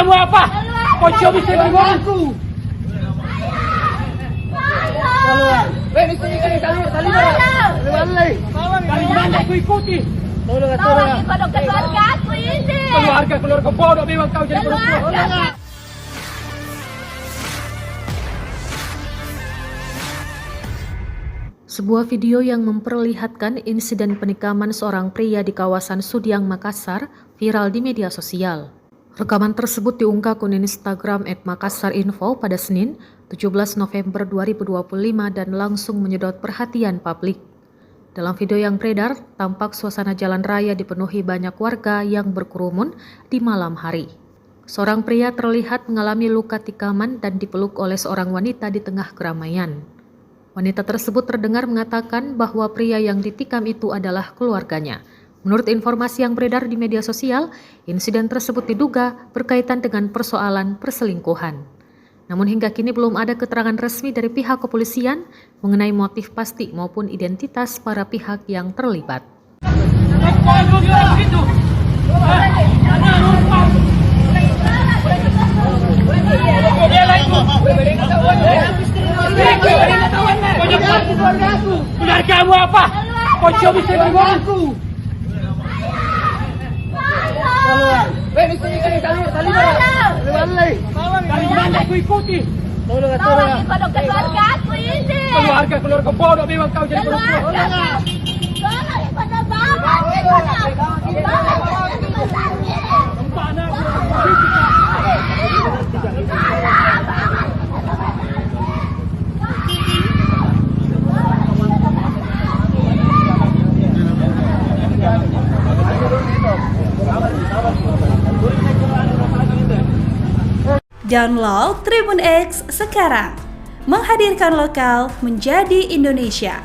kamu apa? Kau coba bisa berbohong aku. Dari mana aku ikuti? Keluarga aku ini. Keluarga bodoh memang kau jadi perempuan. Sebuah video yang memperlihatkan insiden penikaman seorang pria di kawasan Sudiang, Makassar viral di media sosial. Rekaman tersebut diunggah akun Instagram @makassarinfo pada Senin, 17 November 2025 dan langsung menyedot perhatian publik. Dalam video yang beredar, tampak suasana jalan raya dipenuhi banyak warga yang berkerumun di malam hari. Seorang pria terlihat mengalami luka tikaman dan dipeluk oleh seorang wanita di tengah keramaian. Wanita tersebut terdengar mengatakan bahwa pria yang ditikam itu adalah keluarganya. Menurut informasi yang beredar di media sosial, insiden tersebut diduga berkaitan dengan persoalan perselingkuhan. Namun hingga kini belum ada keterangan resmi dari pihak kepolisian mengenai motif pasti maupun identitas para pihak yang terlibat. Benar kamu apa? Kau coba bisa berbohong aku. Dari mana aku ikuti? Keluarga aku ini. Keluarga bodoh memang kau jadi perempuan. Download Tribun X sekarang, menghadirkan lokal menjadi Indonesia.